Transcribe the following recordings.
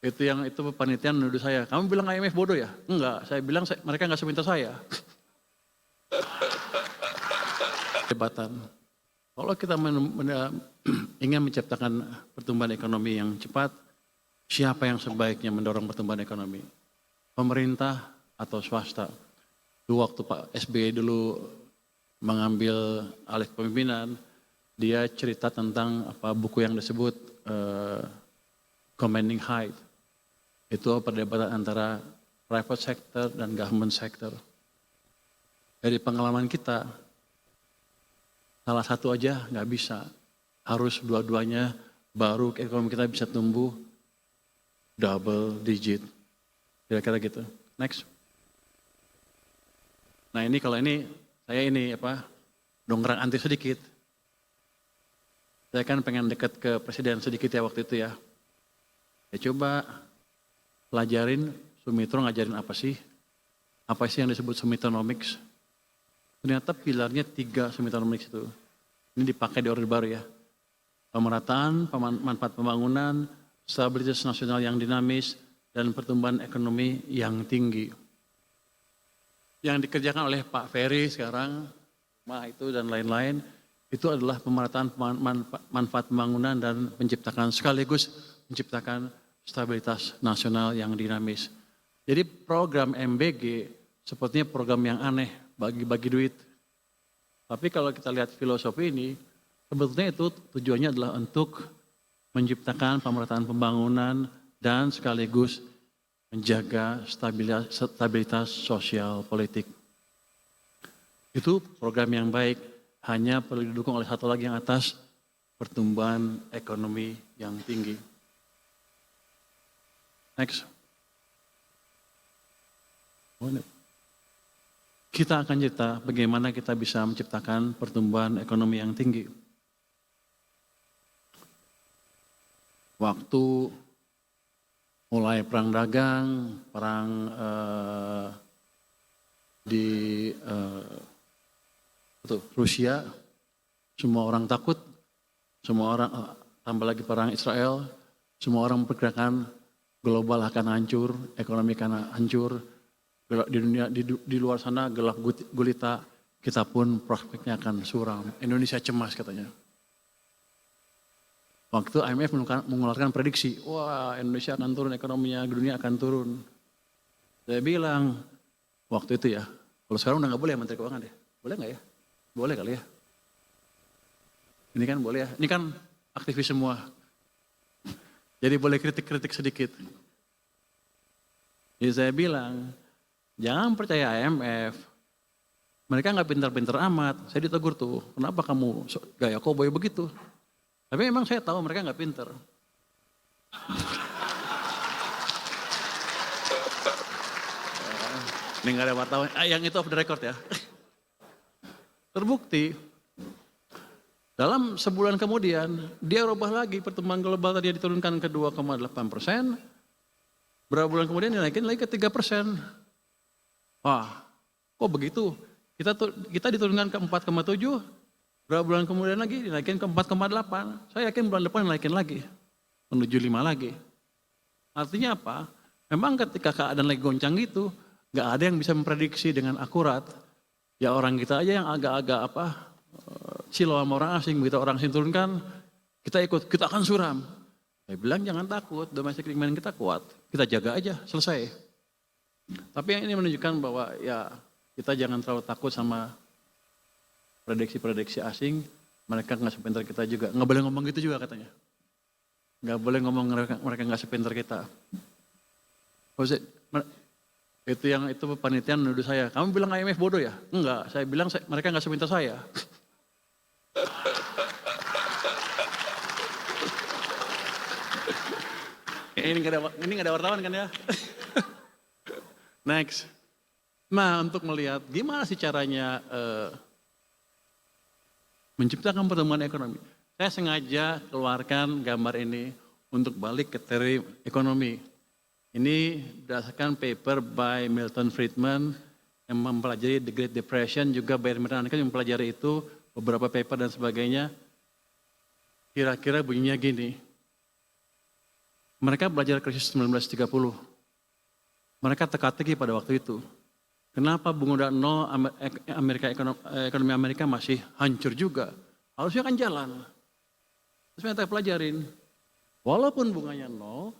Itu panitia menuduh saya, kamu bilang IMF bodoh ya? Enggak, saya bilang mereka nggak seminta saya. Debatan. Kalau kita ingin menciptakan pertumbuhan ekonomi yang cepat, siapa yang sebaiknya mendorong pertumbuhan ekonomi? Pemerintah atau swasta? Waktu Pak SBY dulu mengambil alih kepemimpinan, dia cerita tentang buku yang disebut Commanding Height. Itu perdebatan antara private sector dan government sector. Dari pengalaman kita, salah satu aja nggak bisa. Harus dua-duanya, baru ekonomi kita bisa tumbuh double digit. Kira-kira gitu. Next. Nah ini kalau ini, saya dongkrak anti sedikit. Saya kan pengen dekat ke presiden sedikit ya waktu itu ya. Ya coba pelajarin Sumitro ngajarin apa sih yang disebut Sumitronomics. Ternyata pilarnya 3 Sumitronomics itu. Ini dipakai di Orde Baru ya. Pemerataan, manfaat pembangunan, stabilitas nasional yang dinamis, dan pertumbuhan ekonomi yang tinggi. Yang dikerjakan oleh Pak Ferry sekarang, itu dan lain-lain, itu adalah pemerataan manfaat pembangunan dan sekaligus menciptakan stabilitas nasional yang dinamis. Jadi program MBG sepertinya program yang aneh, bagi-bagi duit. Tapi kalau kita lihat filosofi ini, sebetulnya itu tujuannya adalah untuk menciptakan pemerataan pembangunan dan sekaligus menjaga stabilitas sosial politik. Itu program yang baik, hanya perlu didukung oleh satu lagi yang atas, pertumbuhan ekonomi yang tinggi. Next. Kita akan cerita bagaimana kita bisa menciptakan pertumbuhan ekonomi yang tinggi. Waktu mulai perang dagang, perang di Rusia, semua orang takut, semua orang tambah lagi perang Israel, semua orang memperkirakan global akan hancur, ekonomi akan hancur, di dunia di luar sana gelap gulita, kita pun prospeknya akan suram. Indonesia cemas katanya. Waktu IMF mengeluarkan prediksi, wah Indonesia akan turun ekonominya, dunia akan turun. Saya bilang, waktu itu ya, kalau sekarang udah nggak boleh Menteri Keuangan deh. Boleh nggak ya? Boleh kali ya. Ini kan boleh ya, ini kan aktivis semua. Jadi boleh kritik-kritik sedikit. Jadi saya bilang, jangan percaya IMF. Mereka nggak pintar-pintar amat. Saya ditegur tuh, kenapa kamu gaya cowboy begitu? Tapi memang saya tahu mereka nggak pintar. Ini nggak ada wartawan. Yang itu off the record ya. Terbukti, dalam sebulan kemudian dia rubah lagi pertumbuhan global tadi diturunkan ke 2,8%. Berapa bulan kemudian dinaikin lagi ke 3%. Wah, kok begitu? Kita diturunkan ke 4,7. Berapa bulan kemudian lagi dinaikin ke 4,8. Saya yakin bulan depan dinaikin lagi. Menuju 5 lagi. Artinya apa? Memang ketika keadaan lagi goncang gitu, nggak ada yang bisa memprediksi dengan akurat. Ya orang kita aja yang agak-agak silau sama orang asing. Begitu orang asing turunkan, kita ikut, kita akan suram. Saya bilang jangan takut, domestic demand kita kuat. Kita jaga aja, selesai. Tapi yang ini menunjukkan bahwa ya kita jangan terlalu takut sama prediksi-prediksi asing, mereka nggak sepintar kita juga. Nggak boleh ngomong gitu juga katanya. Nggak boleh ngomong mereka nggak sepintar kita. Itu panitia menuduh saya, kamu bilang IMF bodoh ya? Enggak, saya bilang mereka nggak sepintar saya. Ini nggak ada wartawan kan ya? Next. Nah untuk melihat gimana sih caranya menciptakan pertumbuhan ekonomi. Saya sengaja keluarkan gambar ini untuk balik ke teori ekonomi. Ini berdasarkan paper by Milton Friedman yang mempelajari The Great Depression, juga Bayer Mernanke yang mempelajari itu, beberapa paper dan sebagainya. Kira-kira bunyinya gini. Mereka belajar krisis 1930. Mereka teka-teki pada waktu itu. Kenapa bunga nol ekonomi Amerika masih hancur juga? Harusnya kan jalan. Terus mereka pelajarin. Walaupun bunganya nol,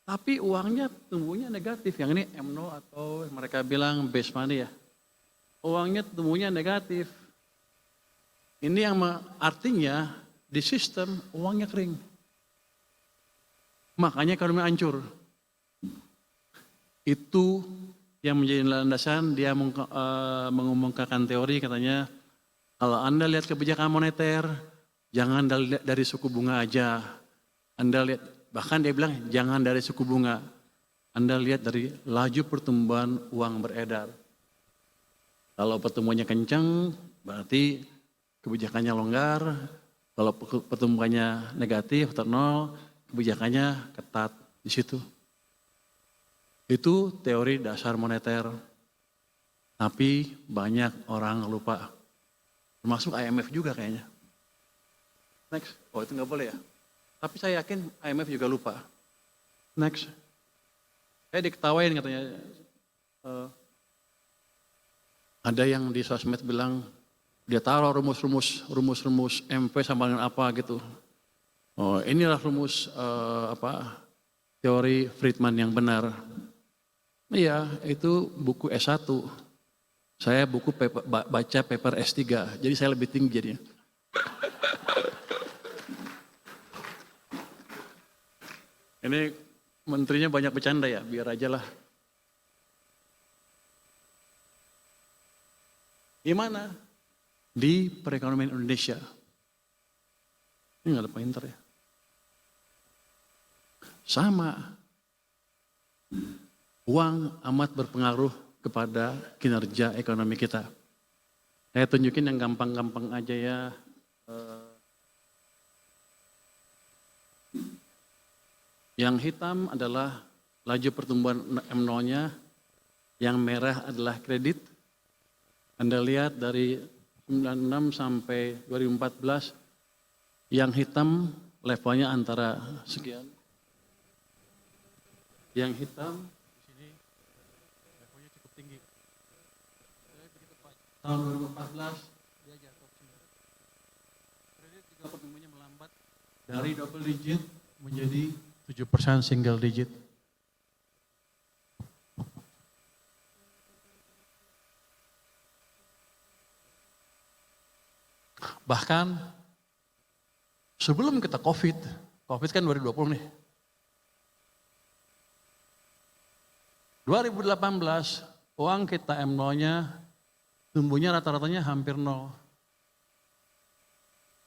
tapi uangnya tumbuhnya negatif. Yang ini M0 atau mereka bilang base money ya. Uangnya tumbuhnya negatif. Ini yang artinya di sistem uangnya kering. Makanya ekonomi hancur. Itu yang menjadi landasan dia mengumumkan teori katanya, kalau Anda lihat kebijakan moneter, jangan dari suku bunga aja. Anda lihat, bahkan dia bilang jangan dari suku bunga. Anda lihat dari laju pertumbuhan uang beredar. Kalau pertumbuhannya kencang, berarti kebijakannya longgar. Kalau pertumbuhannya negatif atau nol, kebijakannya ketat di situ. Itu teori dasar moneter. Tapi banyak orang lupa. Termasuk IMF juga kayaknya. Next. Oh itu nggak boleh ya. Tapi saya yakin IMF juga lupa. Next. Saya diketawain katanya. Ada yang di sosmed bilang, dia taruh rumus-rumus MP sama dengan apa gitu. Oh, inilah rumus teori Friedman yang benar. Iya, itu buku S1. Saya baca paper S3, jadi saya lebih tinggi jadinya. Ini menterinya banyak bercanda ya, biar aja lah. Gimana? Di perekonomian Indonesia. Ini nggak ada pinter ya. Sama. Uang amat berpengaruh kepada kinerja ekonomi kita. Saya tunjukin yang gampang-gampang aja ya. Yang hitam adalah laju pertumbuhan M0-nya, yang merah adalah kredit. Anda lihat dari 96 sampai 2014, yang hitam levelnya antara sekian. Yang hitam di sini levelnya cukup tinggi. Tahun 2014 dia jatuh ke sini. Kredit juga pertumbuhannya melambat dari double digit menjadi 7% single digit. Bahkan sebelum kita COVID kan 2020 nih. 2018 uang kita M0-nya tumbuhnya rata-ratanya hampir nol.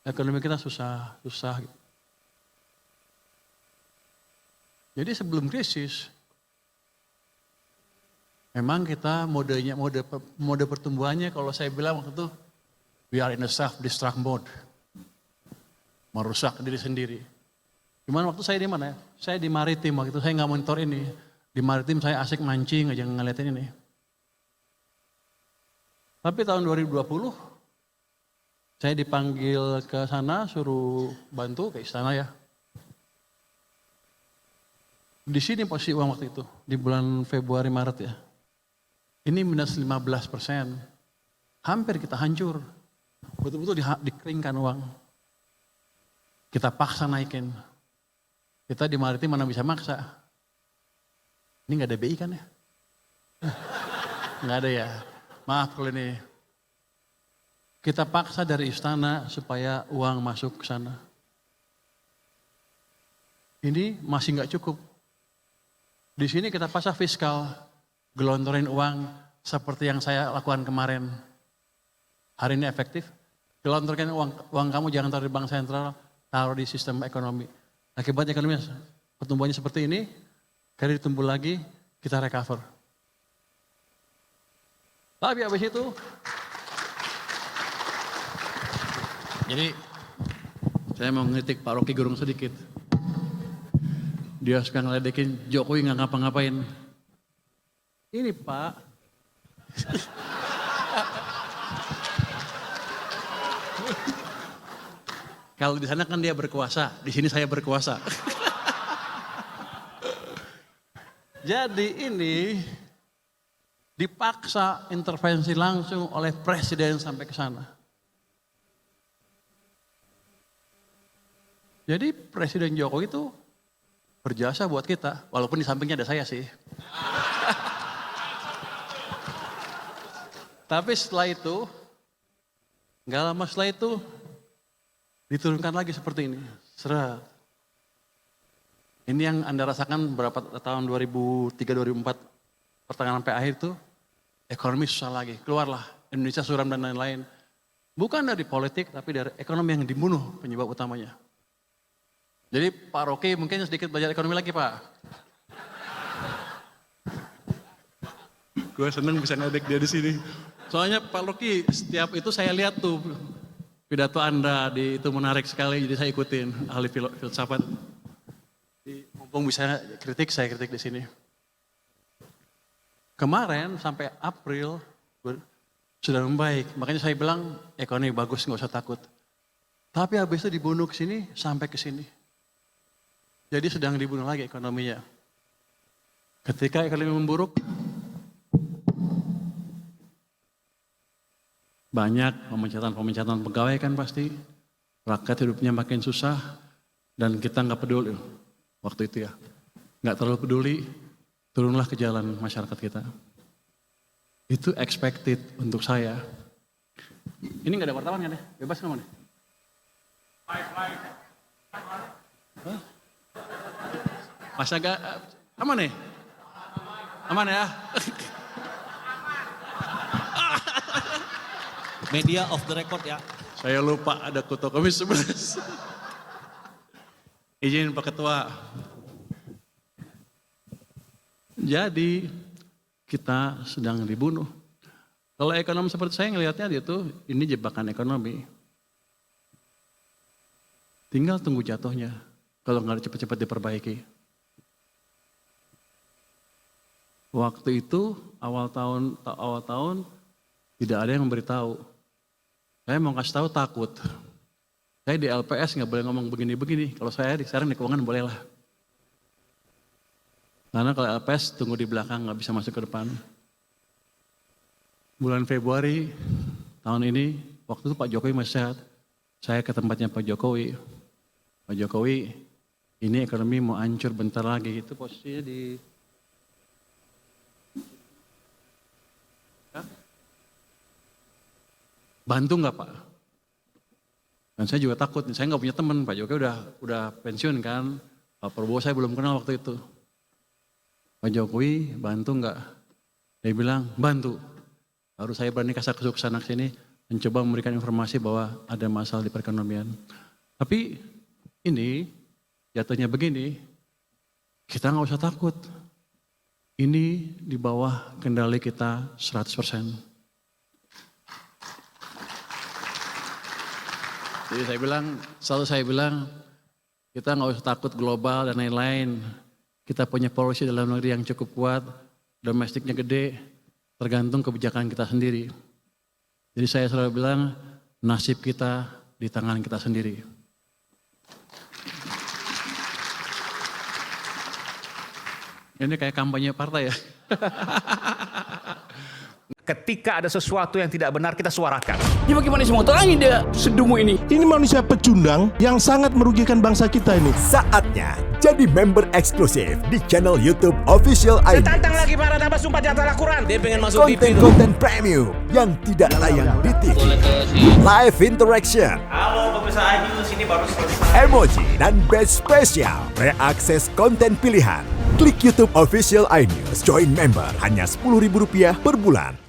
Ekonomi kita susah. Gitu. Jadi sebelum krisis, memang kita mode pertumbuhannya kalau saya bilang waktu itu, we are in a self-destruct mode. Merusak diri sendiri. Gimana waktu saya di mana ya? Saya di maritim waktu itu, saya nggak monitor ini. Di maritim saya asik mancing aja ngeliatin ini. Tapi tahun 2020, saya dipanggil ke sana suruh bantu ke istana ya. Di sini posisi uang waktu itu, di bulan Februari Maret ya. Ini minus 15%. Hampir kita hancur. Betul-betul dikeringkan uang. Kita paksa naikin. Kita di maritim mana bisa maksa. Ini nggak ada BI kan ya? Nggak ada ya. Maaf kalau ini. Kita paksa dari istana supaya uang masuk ke sana. Ini masih nggak cukup. Di sini kita pasang fiskal, gelontorin uang seperti yang saya lakukan kemarin. Hari ini efektif. Gelontorkan uang kamu jangan taruh di bank sentral, taruh di sistem ekonomi. Akibatnya ekonomi pertumbuhannya seperti ini, kredit tumbuh lagi, kita recover. Tapi habis itu, jadi saya mau ngeritik Pak Rocky Gerung sedikit. Dia suka ngeledekin Jokowi nggak ngapa-ngapain. Ini Pak, kalau di sana kan dia berkuasa, di sini saya berkuasa. Jadi ini dipaksa intervensi langsung oleh presiden sampai ke sana. Jadi Presiden Jokowi itu berjasa buat kita, walaupun di sampingnya ada saya sih. Tapi setelah itu, nggak lama setelah itu, diturunkan lagi seperti ini. Seret. Ini yang Anda rasakan berapa tahun 2003-2004, pertengahan sampai akhir itu, ekonomi susah lagi. Keluarlah Indonesia suram dan lain-lain. Bukan dari politik, tapi dari ekonomi yang dibunuh penyebab utamanya. Jadi Pak Rocky mungkin sedikit belajar ekonomi lagi Pak. Gue seneng bisa ngedek dia di sini. Soalnya Pak Rocky setiap itu saya lihat tuh pidato Anda di itu menarik sekali, jadi saya ikutin ahli filsafat. Mumpung bisa kritik, saya kritik di sini. Kemarin sampai April sudah membaik, makanya saya bilang ekonomi bagus, nggak usah takut. Tapi habis itu dibunuh ke sini sampai ke sini. Jadi sedang dibunuh lagi ekonominya. Ketika ekonomi memburuk, banyak pemecatan pegawai kan pasti. Rakyat hidupnya makin susah dan kita nggak peduli waktu itu ya. Nggak terlalu peduli, turunlah ke jalan masyarakat kita. Itu expected untuk saya. Ini nggak ada wartawan kan ya? Bebas ngomong nih. Hah? Mas agak aman nih? Aman ya? Media off the record ya. Saya lupa ada Kuto Komis 11. Izin Pak Ketua. Jadi kita sedang dibunuh. Kalau ekonomi seperti saya ngelihatnya dia tuh ini jebakan ekonomi. Tinggal tunggu jatuhnya. Kalau nggak cepat-cepat diperbaiki. Waktu itu awal tahun tidak ada yang memberitahu. Saya mau kasih tahu takut. Saya di LPS nggak boleh ngomong begini-begini. Kalau saya sekarang di keuangan boleh lah. Karena kalau LPS tunggu di belakang nggak bisa masuk ke depan. Bulan Februari tahun ini, waktu itu Pak Jokowi masih sehat. Saya ke tempatnya Pak Jokowi. Pak Jokowi, ini ekonomi mau hancur bentar lagi. Itu posisinya di bantu nggak Pak? Dan saya juga takut, saya nggak punya teman, Pak Jokowi udah pensiun kan, Pak Prabowo saya belum kenal waktu itu. Pak Jokowi bantu nggak? Dia bilang bantu. Baru saya berani kasih ke sana sini, mencoba memberikan informasi bahwa ada masalah di perekonomian. Tapi ini jatuhnya begini, kita nggak usah takut. Ini di bawah kendali kita 100%. Jadi selalu saya bilang, kita nggak usah takut global dan lain-lain. Kita punya policy dalam negeri yang cukup kuat, domestiknya gede, tergantung kebijakan kita sendiri. Jadi saya selalu bilang, nasib kita di tangan kita sendiri. Ini kayak kampanye partai ya. Ketika ada sesuatu yang tidak benar, kita suarakan. Ya bagaimana semua terangin dia sedungu ini? Ini manusia pecundang yang sangat merugikan bangsa kita ini. Saatnya jadi member eksklusif di channel YouTube Official ID. Tantang lagi para nambah sumpah di antara Al-Quran. Dia pengen masuk TV. Konten-konten premium yang tidak tayang di TV. Live interaction. Halo pemirsa iNews, ini baru selesai. Emoji dan badge spesial. Reakses konten pilihan. Klik YouTube Official iNews. Join member hanya Rp10.000 per bulan.